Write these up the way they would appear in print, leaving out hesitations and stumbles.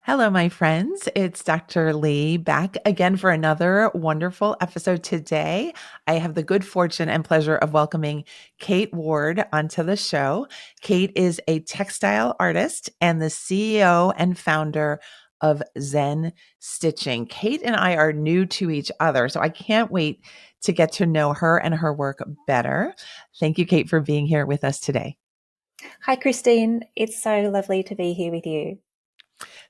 Hello, my friends. It's Dr. Lee back again for another wonderful episode today. I have the good fortune and pleasure of welcoming Kate Ward onto the show. Kate is a textile artist and the CEO and founder of Zen Stitching. Kate and I are new to each other, so I can't wait to get to know her and her work better. Thank you, Kate, for being here with us today. Hi, Christine. It's so lovely to be here with you.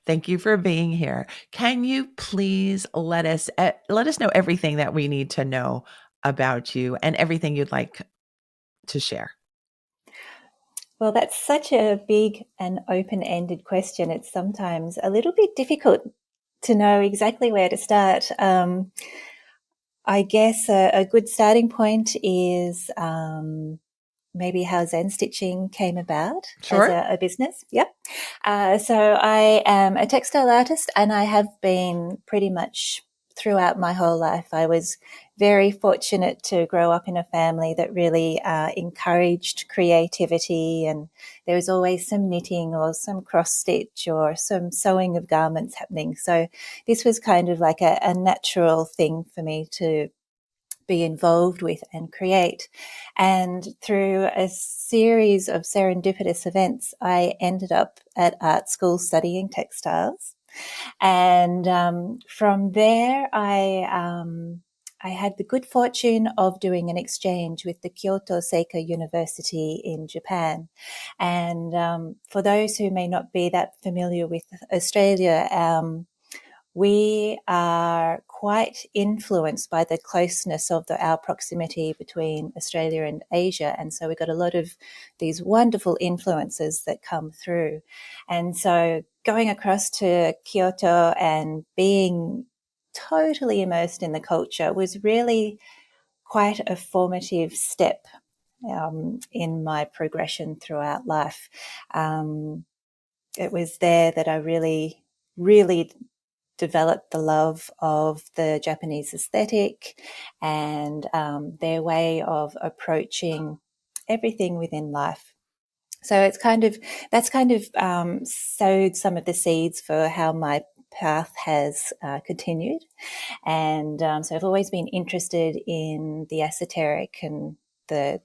Thank you for being here. Can you please let us know everything that we need to know about you and everything you'd like to share? Well, that's such a big and open-ended question. It's sometimes a little bit difficult to know exactly where to start. I guess a good starting point is maybe how Zen Stitching came about as Sure. a business. Yep. So I am a textile artist and I have been pretty much throughout my whole life. I was very fortunate to grow up in a family that really encouraged creativity, and there was always some knitting or some cross stitch or some sewing of garments happening. So this was kind of like a natural thing for me to be involved with and create. And through a series of serendipitous events, I ended up at art school studying textiles. And from there, I had the good fortune of doing an exchange with the Kyoto Seika University in Japan. And for those who may not be that familiar with Australia, we are quite influenced by the closeness of our proximity between Australia and Asia. And so we've got a lot of these wonderful influences that come through. And so going across to Kyoto and being totally immersed in the culture was really quite a formative step in my progression throughout life. Um, it was there that I really developed the love of the Japanese aesthetic and their way of approaching everything within life. So that's kind of sowed some of the seeds for how my path has continued. And so I've always been interested in the esoteric and the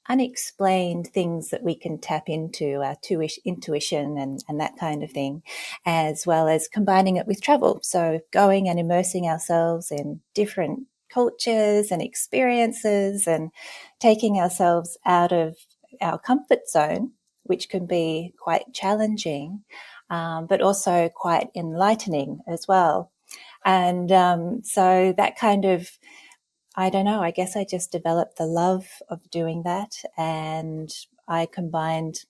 unexplained things that we can tap into, our intuition and that kind of thing, as well as combining it with travel. So going and immersing ourselves in different cultures and experiences and taking ourselves out of our comfort zone, which can be quite challenging, but also quite enlightening as well. And so that kind of, I don't know, I guess I just developed the love of doing that. And I combined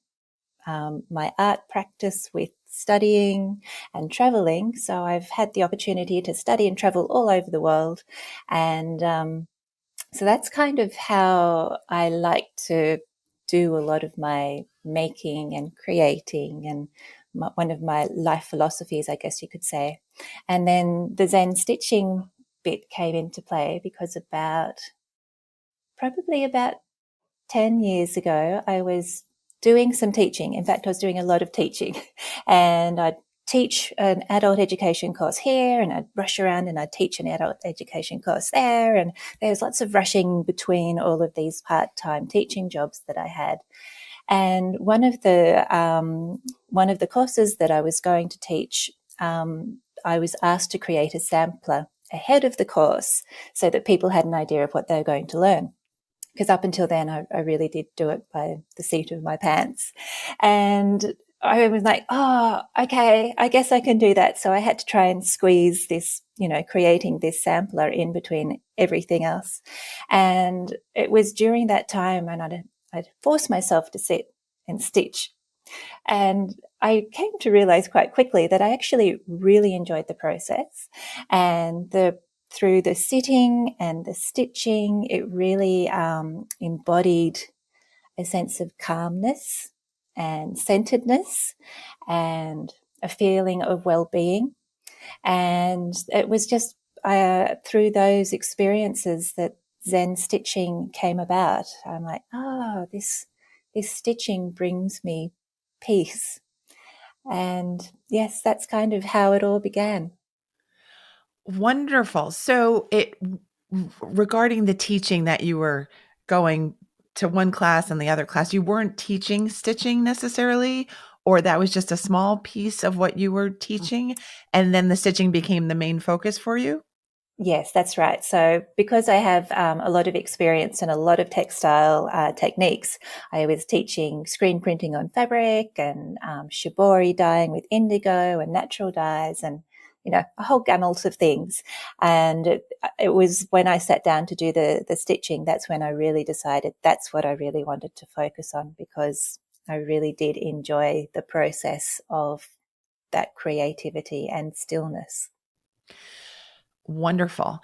my art practice with studying and traveling. So I've had the opportunity to study and travel all over the world. And so that's kind of how I like to do a lot of my making and creating, and one of my life philosophies, I guess you could say. And then the Zen stitching bit came into play because probably about 10 years ago, I was doing some teaching. In fact, I was doing a lot of teaching, and I'd teach an adult education course here, and I'd rush around and I'd teach an adult education course there. And there was lots of rushing between all of these part-time teaching jobs that I had. And one of the courses that I was going to teach, I was asked to create a sampler ahead of the course so that people had an idea of what they were going to learn. Because up until then, I really did do it by the seat of my pants. And I was like, oh, okay, I guess I can do that. So I had to try and squeeze this, creating this sampler in between everything else. And it was during that time, and I'd forced myself to sit and stitch. And I came to realize quite quickly that I actually really enjoyed the process, and through the sitting and the stitching, it really embodied a sense of calmness and centeredness and a feeling of well-being. And it was just through those experiences that Zen stitching came about. I'm like, this stitching brings me peace. And yes, that's kind of how it all began. Wonderful. So regarding the teaching that you were going to one class and the other class, you weren't teaching stitching necessarily, or that was just a small piece of what you were teaching, and then the stitching became the main focus for you? Yes, that's right. So, because I have a lot of experience and a lot of textile techniques, I was teaching screen printing on fabric and shibori dyeing with indigo and natural dyes and, a whole gamut of things. And it was when I sat down to do the stitching, that's when I really decided that's what I really wanted to focus on, because I really did enjoy the process of that creativity and stillness. Wonderful.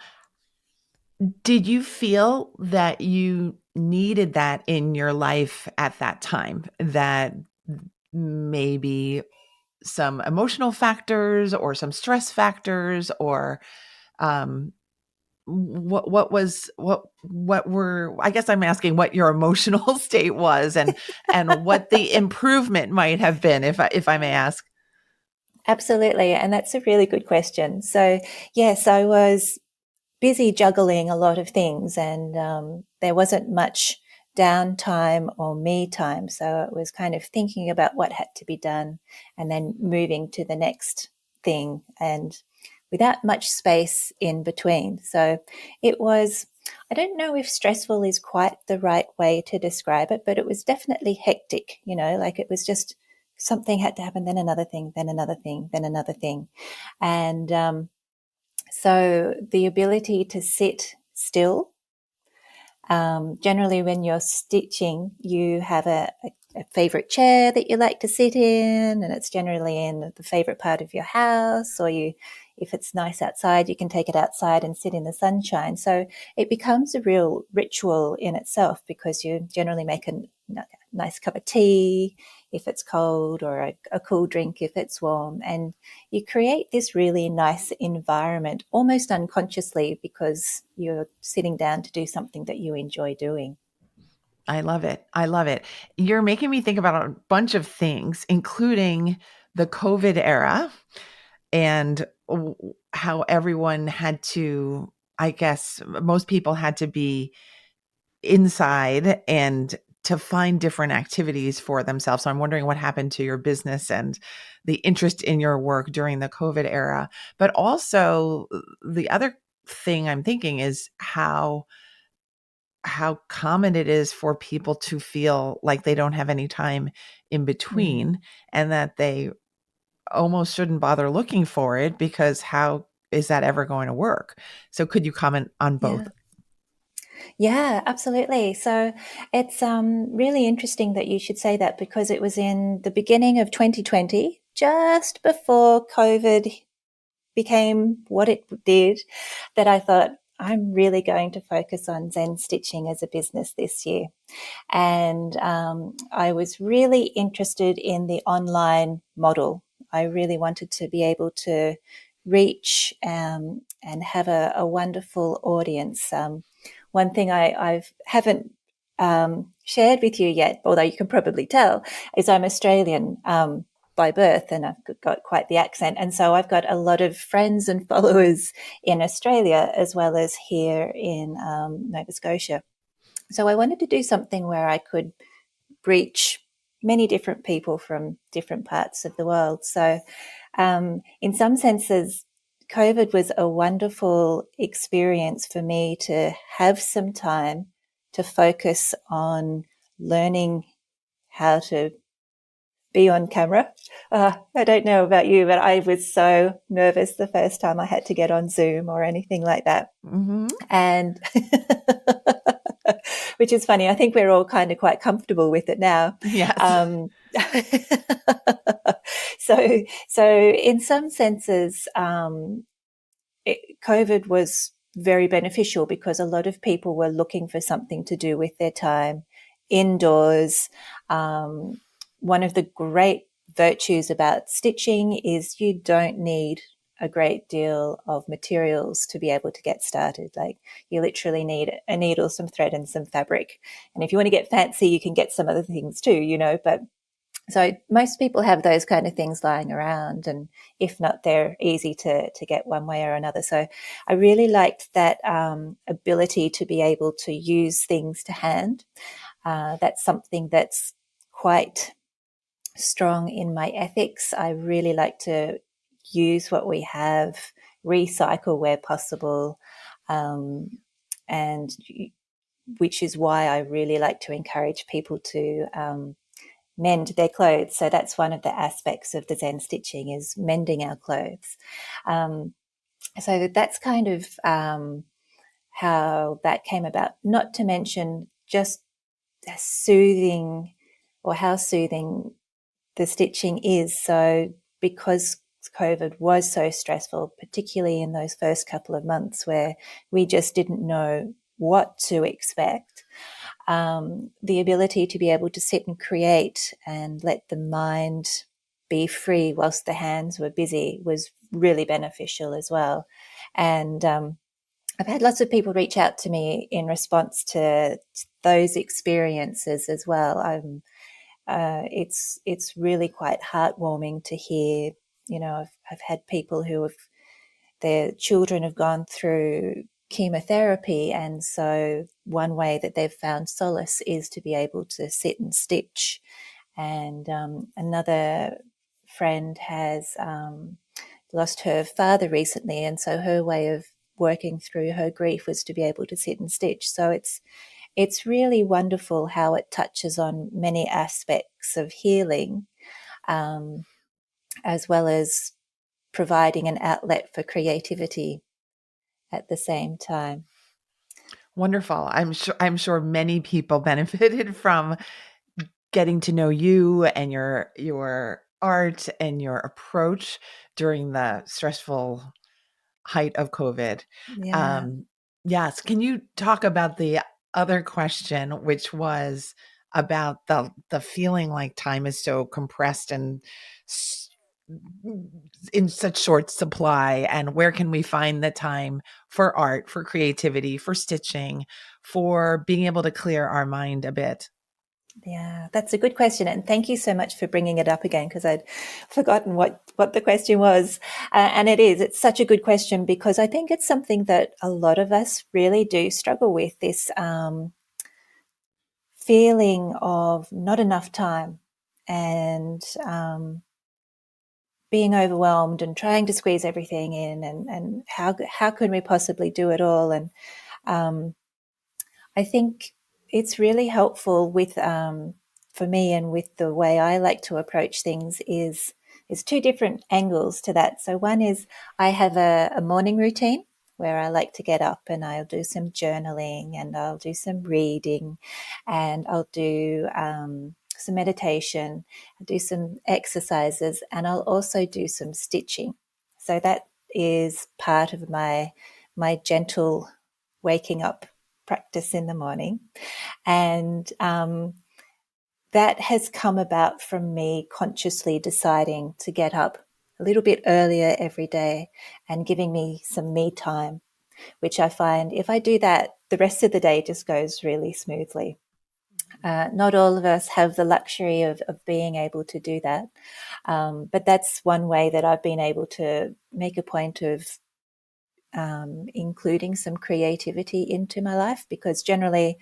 Did you feel that you needed that in your life at that time? That maybe some emotional factors or some stress factors or um what were, I guess I'm asking what your emotional state was and what the improvement might have been, if I may ask. Absolutely. And that's a really good question. So, yes, I was busy juggling a lot of things, and there wasn't much downtime or me time. So it was kind of thinking about what had to be done and then moving to the next thing, and without much space in between. So it was, I don't know if stressful is quite the right way to describe it, but it was definitely hectic, like it was just something had to happen, then another thing, then another thing, then another thing. And so the ability to sit still. Generally, when you're stitching, you have a favorite chair that you like to sit in, and it's generally in the favorite part of your house, or if it's nice outside, you can take it outside and sit in the sunshine. So it becomes a real ritual in itself, because you generally make a nice cup of tea if it's cold, or a cool drink if it's warm. And you create this really nice environment almost unconsciously, because you're sitting down to do something that you enjoy doing. I love it. I love it. You're making me think about a bunch of things, including the COVID era and how everyone had to, I guess most people had to be inside and to find different activities for themselves. So I'm wondering what happened to your business and the interest in your work during the COVID era. But also the other thing I'm thinking is how common it is for people to feel like they don't have any time in Mm. between and that they almost shouldn't bother looking for it because how is that ever going to work? So could you comment on both? Yeah. Yeah, absolutely. So it's really interesting that you should say that, because it was in the beginning of 2020, just before COVID became what it did, that I thought, I'm really going to focus on Zen Stitching as a business this year. And I was really interested in the online model. I really wanted to be able to reach and have a wonderful audience. One thing I haven't shared with you yet, although you can probably tell, is I'm Australian by birth, and I've got quite the accent. And so I've got a lot of friends and followers in Australia, as well as here in Nova Scotia. So I wanted to do something where I could reach many different people from different parts of the world. So, in some senses, COVID was a wonderful experience for me to have some time to focus on learning how to be on camera. I don't know about you, but I was so nervous the first time I had to get on Zoom or anything like that. Mhm. And which is funny. I think we're all kind of quite comfortable with it now. Yes. Um, so in some senses, COVID was very beneficial, because a lot of people were looking for something to do with their time indoors. Um, One of the great virtues about stitching is you don't need a great deal of materials to be able to get started. Like, you literally need a needle, some thread, and some fabric. And if you want to get fancy, you can get some other things too, but So most people have those kind of things lying around, and if not, they're easy to get one way or another. So I really liked that ability to be able to use things to hand. That's something that's quite strong in my ethics. I really like to use what we have, recycle where possible, um, and which is why I really like to encourage people to mend their clothes. So that's one of the aspects of the Zen stitching, is mending our clothes. Um, so that's kind of how that came about. Not to mention just soothing, or how soothing the stitching is. So because COVID was so stressful, particularly in those first couple of months where we just didn't know what to expect, the ability to be able to sit and create and let the mind be free whilst the hands were busy was really beneficial as well. And I've had lots of people reach out to me in response to those experiences as well. It's really quite heartwarming to hear. I've had people who have, their children have gone through chemotherapy, and so one way that they've found solace is to be able to sit and stitch. And another friend has lost her father recently, and so her way of working through her grief was to be able to sit and stitch. So it's really wonderful how it touches on many aspects of healing, um, as well as providing an outlet for creativity at the same time. Wonderful. I'm sure many people benefited from getting to know you and your art and your approach during the stressful height of COVID. Yeah. Um, yes. Can you talk about the other question, which was about the feeling like time is so compressed and s- in such short supply, and where can we find the time for art, for creativity, for stitching, for being able to clear our mind a bit? Yeah, that's a good question, and thank you so much for bringing it up again, because I'd forgotten what the question was. And it's such a good question, because I think it's something that a lot of us really do struggle with, this feeling of not enough time, and being overwhelmed and trying to squeeze everything in, and how can we possibly do it all. And um, I think it's really helpful with, for me, and with the way I like to approach things, is two different angles to that. So one is, I have a morning routine where I like to get up and I'll do some journaling, and I'll do some reading, and I'll do some meditation, I'll do some exercises, and I'll also do some stitching. So that is part of my gentle waking up practice in the morning. And that has come about from me consciously deciding to get up a little bit earlier every day and giving me some me time, which I find if I do that, the rest of the day just goes really smoothly. Not all of us have the luxury of being able to do that. But that's one way that I've been able to make a point of including some creativity into my life, because generally,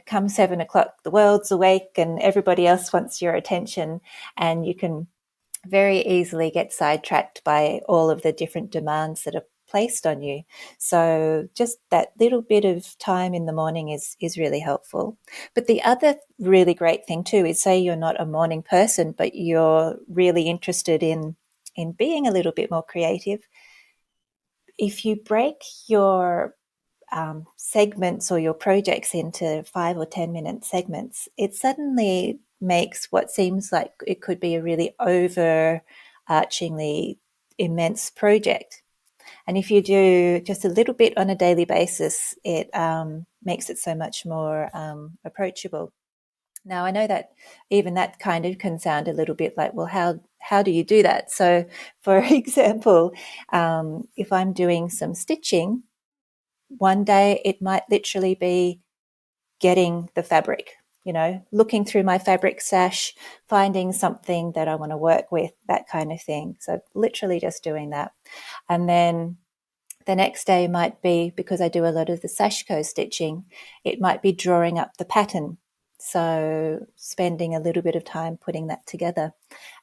come 7 o'clock, the world's awake and everybody else wants your attention, and you can very easily get sidetracked by all of the different demands that are placed on you. So just that little bit of time in the morning is really helpful. But the other really great thing too is, say you're not a morning person, but you're really interested in being a little bit more creative. If you break your segments or your projects into 5 or 10 minute segments, it suddenly makes what seems like it could be a really overarchingly immense project. And if you do just a little bit on a daily basis, it makes it so much more approachable. Now, I know that even that kind of can sound a little bit like, well, how do you do that? So, for example, if I'm doing some stitching, one day it might literally be getting the fabric. looking through my fabric stash, finding something that I want to work with, that kind of thing. So literally just doing that. And then the next day might be, because I do a lot of the Sashiko stitching, it might be drawing up the pattern. So spending a little bit of time putting that together.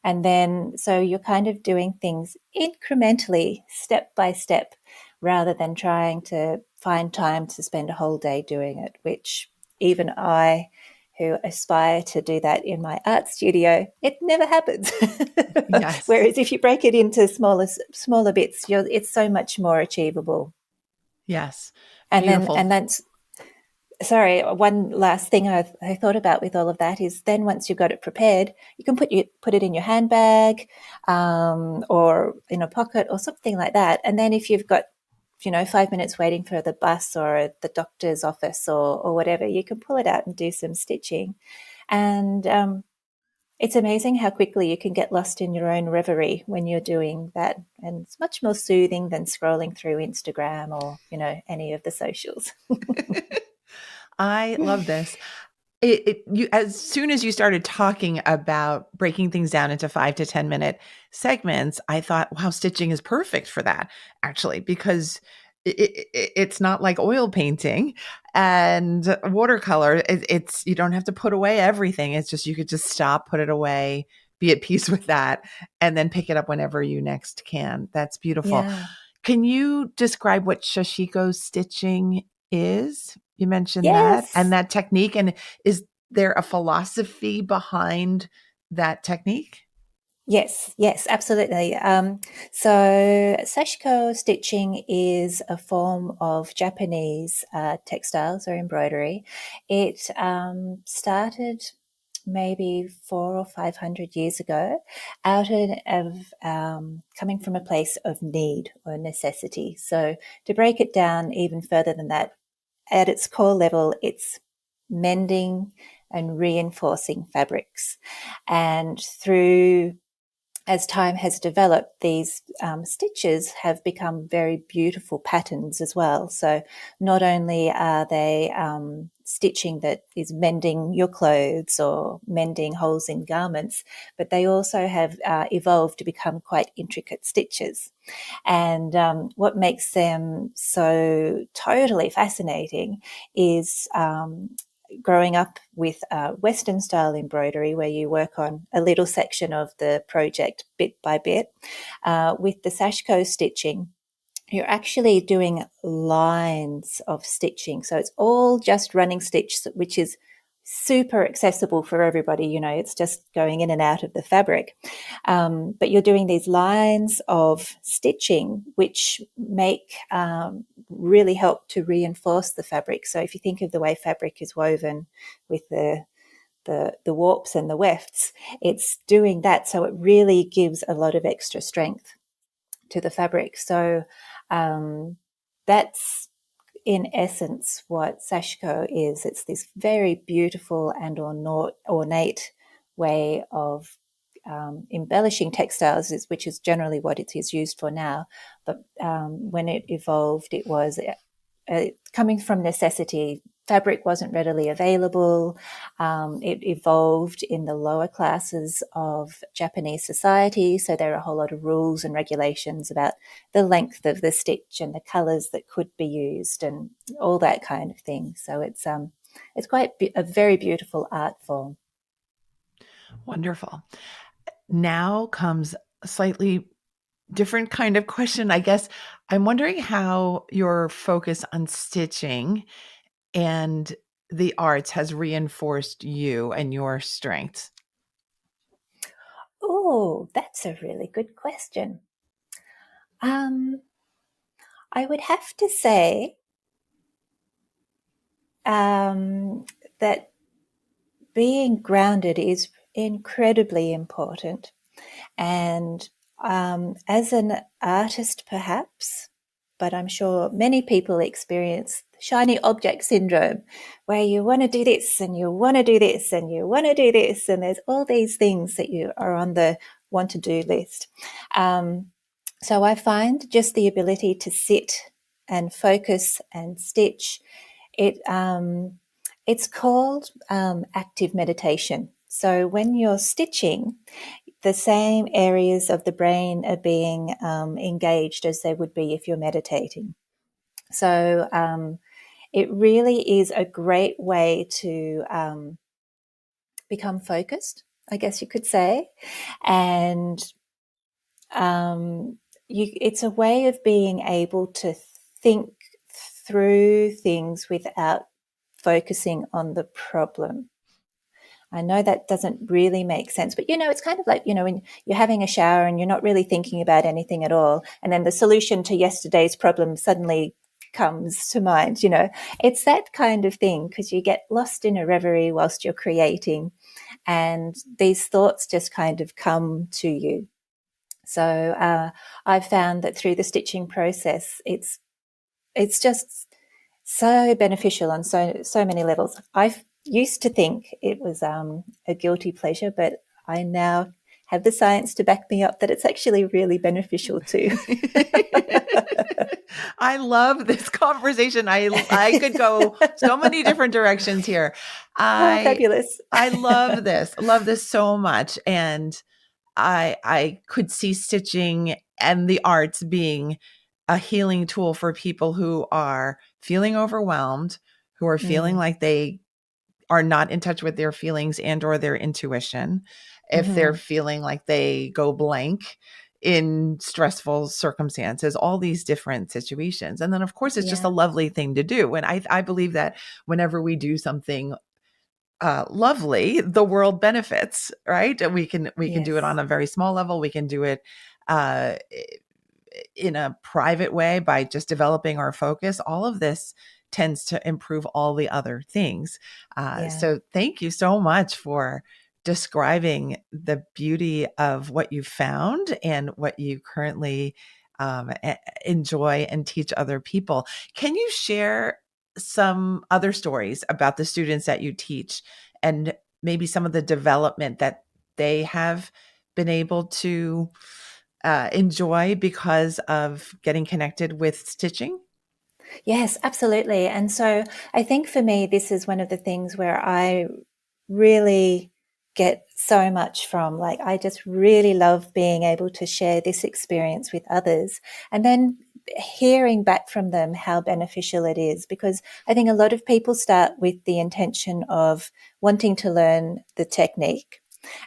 And then, so you're kind of doing things incrementally, step by step, rather than trying to find time to spend a whole day doing it, which even I, who aspire to do that in my art studio, it never happens. Yes. Whereas if you break it into smaller bits, it's so much more achievable. Yes. And then, Beautiful. and that's sorry. One last thing I thought about with all of that is then once you've got it prepared, you can put it in your handbag, or in a pocket or something like that. And then if you've got 5 minutes waiting for the bus or the doctor's office or whatever, you can pull it out and do some stitching. And it's amazing how quickly you can get lost in your own reverie when you're doing that. And it's much more soothing than scrolling through Instagram or, any of the socials. I love this. You, as soon as you started talking about breaking things down into 5 to 10 minute segments, I thought, wow, stitching is perfect for that, actually, because it's not like oil painting and watercolor. It's you don't have to put away everything. It's just you could just stop, put it away, be at peace with that, and then pick it up whenever you next can. That's beautiful. Yeah. Can you describe what Sashiko stitching is? You mentioned that and Yes. that technique. And is there a philosophy behind that technique? Yes, yes, absolutely. So Sashiko stitching is a form of Japanese textiles or embroidery. It started maybe 400 or 500 years ago, of coming from a place of need or necessity. So to break it down even further than that, at its core level, it's mending and reinforcing fabrics. And through as time has developed, these stitches have become very beautiful patterns as well. So not only are they stitching that is mending your clothes or mending holes in garments, but they also have evolved to become quite intricate stitches. And what makes them so totally fascinating is growing up with Western style embroidery, where you work on a little section of the project bit by bit, with the Sashiko stitching, you're actually doing lines of stitching. So it's all just running stitch, which is super accessible for everybody. It's just going in and out of the fabric. But you're doing these lines of stitching, which really help to reinforce the fabric. So if you think of the way fabric is woven with the warps and the wefts, it's doing that. So it really gives a lot of extra strength to the fabric. So that's in essence what Sashiko is. It's this very beautiful and ornate way of embellishing textiles, which is generally what it is used for now. But when it evolved, it was coming from necessity. Fabric wasn't readily available. It evolved in the lower classes of Japanese society, so there are a whole lot of rules and regulations about the length of the stitch and the colours that could be used and all that kind of thing. So it's quite a very beautiful art form. Wonderful. Now comes a slightly different kind of question. I guess I'm wondering how your focus on stitching and the arts has reinforced you and your strengths. Oh, that's a really good question. Um, I would have to say that being grounded is incredibly important. And as an artist, perhaps, but I'm sure many people experience shiny object syndrome, where you want to do this and you want to do this and you want to do this, and there's all these things that you are on the want to do list. So I find just the ability to sit and focus and stitch, it It's called active meditation. So when you're stitching, the same areas of the brain are being engaged as they would be if you're meditating. So it really is a great way to become focused, I guess you could say. And it's a way of being able to think through things without focusing on the problem. I know that doesn't really make sense, but it's kind of like, when you're having a shower and you're not really thinking about anything at all. And then the solution to yesterday's problem suddenly comes to mind, it's that kind of thing, because you get lost in a reverie whilst you're creating, and these thoughts just kind of come to you. So I've found that through the stitching process, it's just so beneficial on so many levels. I used to think it was a guilty pleasure, but I now have the science to back me up that it's actually really beneficial too. I love this conversation. I could go so many different directions here. Oh, I fabulous. I love this. Love this so much. And I could see stitching and the arts being a healing tool for people who are feeling overwhelmed, who are feeling Mm. like they are not in touch with their feelings and or their intuition, if they're Mm-hmm. feeling like they go blank in stressful circumstances, all these different situations. And then of course it's just a Yeah. lovely thing to do. And I believe that whenever we do something lovely, the world benefits, right? And we can do it Yes. on a very small level. We can do it uh, in a private way by just developing our focus. All of this tends to improve all the other things. Yeah. So thank you so much for describing the beauty of what you found and what you currently enjoy and teach other people. Can you share some other stories about the students that you teach and maybe some of the development that they have been able to enjoy because of getting connected with stitching? Yes, absolutely. And so I think for me, this is one of the things where I really get so much from. Like, I just really love being able to share this experience with others and then hearing back from them how beneficial it is. Because I think a lot of people start with the intention of wanting to learn the technique.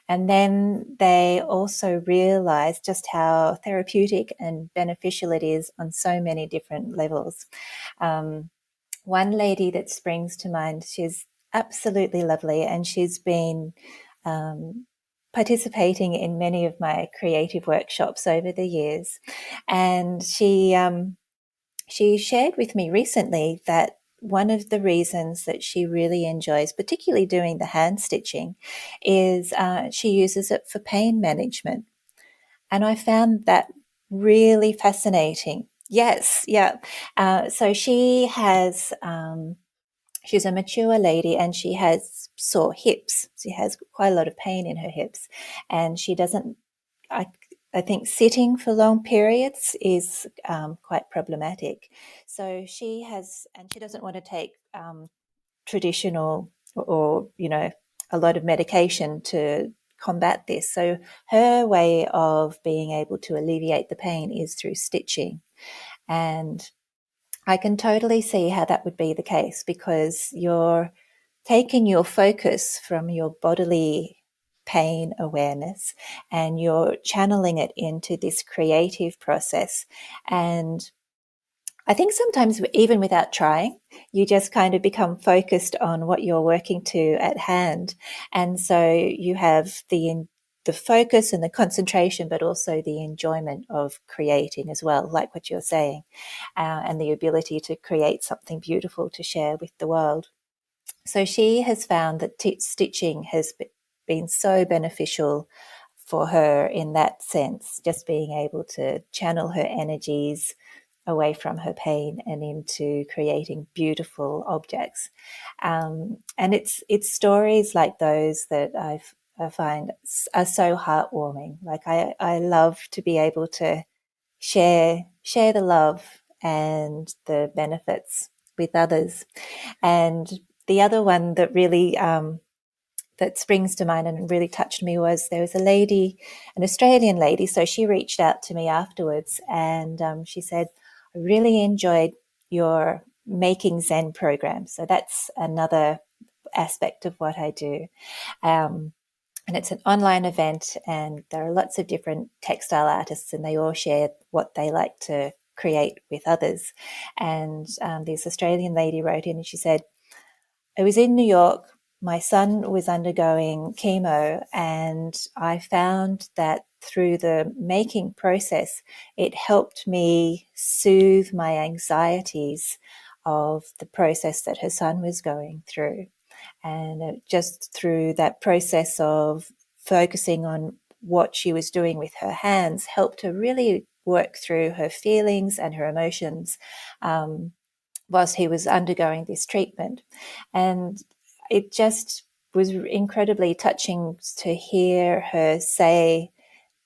And then they also realize just how therapeutic and beneficial it is on so many different levels. Um, One lady that springs to mind, she's absolutely lovely, and she's been um, participating in many of my creative workshops over the years. And she shared with me recently that one of the reasons that she really enjoys, particularly doing the hand stitching, is she uses it for pain management. And I found that really fascinating. Yes, yeah. So she's a mature lady and she has sore hips. She has quite a lot of pain in her hips, and she doesn't. I I think sitting for long periods is quite problematic. So she doesn't want to take traditional or a lot of medication to combat this. So her way of being able to alleviate the pain is through stitching. And I can totally see how that would be the case, because you're taking your focus from your bodily pain awareness and you're channeling it into this creative process. And I think sometimes, even without trying, you just kind of become focused on what you're working to at hand. And so you have the focus and the concentration, but also the enjoyment of creating as well, like what you're saying, and the ability to create something beautiful to share with the world. So she has found that stitching has been so beneficial for her in that sense, just being able to channel her energies away from her pain and into creating beautiful objects. And it's stories like those that I find are so heartwarming. Like, I love to be able to share the love and the benefits with others. And the other one that really that springs to mind and really touched me was there was a lady, an Australian lady. So she reached out to me afterwards and she said, I really enjoyed your making Zen program. So that's another aspect of what I do. Um, and it's an online event, and there are lots of different textile artists, and they all share what they like to create with others. And this Australian lady wrote in and she said, I was in New York. My son was undergoing chemo, and I found that through the making process, it helped me soothe my anxieties of the process that her son was going through. And just through that process of focusing on what she was doing with her hands helped her really work through her feelings and her emotions whilst he was undergoing this treatment. And it just was incredibly touching to hear her say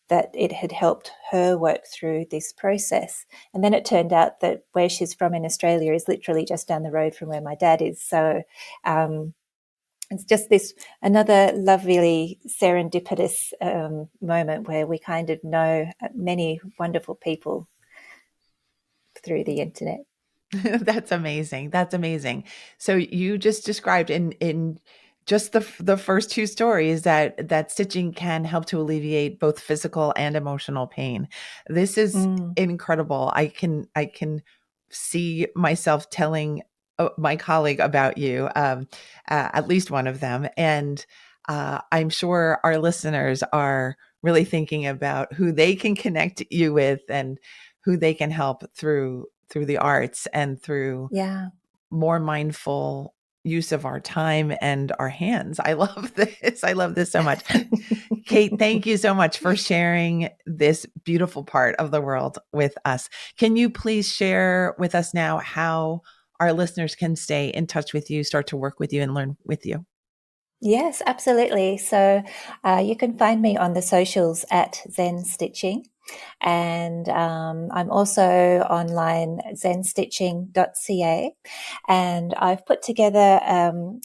that it had helped her work through this process. And then it turned out that where she's from in Australia is literally just down the road from where my dad is. So it's just this another lovely serendipitous moment where we kind of know many wonderful people through the internet. That's amazing. That's amazing. So you just described in just the first two stories that stitching can help to alleviate both physical and emotional pain. This is Mm, incredible. I can see myself telling my colleague about you, at least one of them, and I'm sure our listeners are really thinking about who they can connect you with and who they can help through the arts and through yeah. more mindful use of our time and our hands. I love this. I love this so much. Kate, thank you so much for sharing this beautiful part of the world with us. Can you please share with us now how our listeners can stay in touch with you, start to work with you, and learn with you? Yes, absolutely. So you can find me on the socials at Zen Stitching. And I'm also online, zenstitching.ca. And I've put together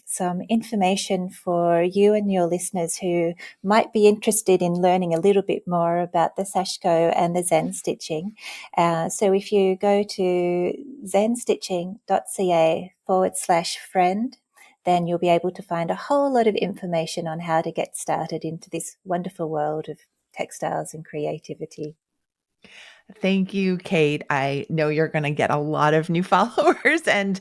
some information for you and your listeners who might be interested in learning a little bit more about the Sashiko and the Zen Stitching. So if you go to zenstitching.ca/friend, then you'll be able to find a whole lot of information on how to get started into this wonderful world of textiles and creativity. Thank you, Kate. I know you're going to get a lot of new followers and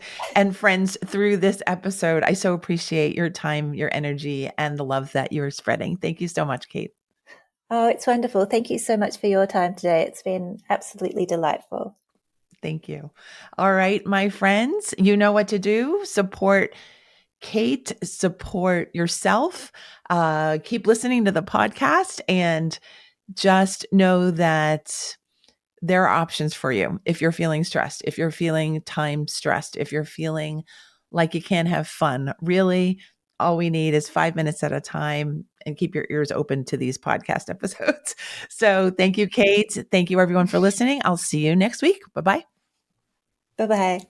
friends through this episode. I so appreciate your time, your energy, and the love that you're spreading. Thank you so much, Kate. Oh, it's wonderful. Thank you so much for your time today. It's been absolutely delightful. Thank you. All right, my friends, you know what to do. Support Kate, support yourself. Keep listening to the podcast and just know that there are options for you if you're feeling stressed, if you're feeling time stressed, if you're feeling like you can't have fun. Really, all we need is 5 minutes at a time and keep your ears open to these podcast episodes. So thank you, Kate. Thank you, everyone, for listening. I'll see you next week. Bye bye. Bye bye.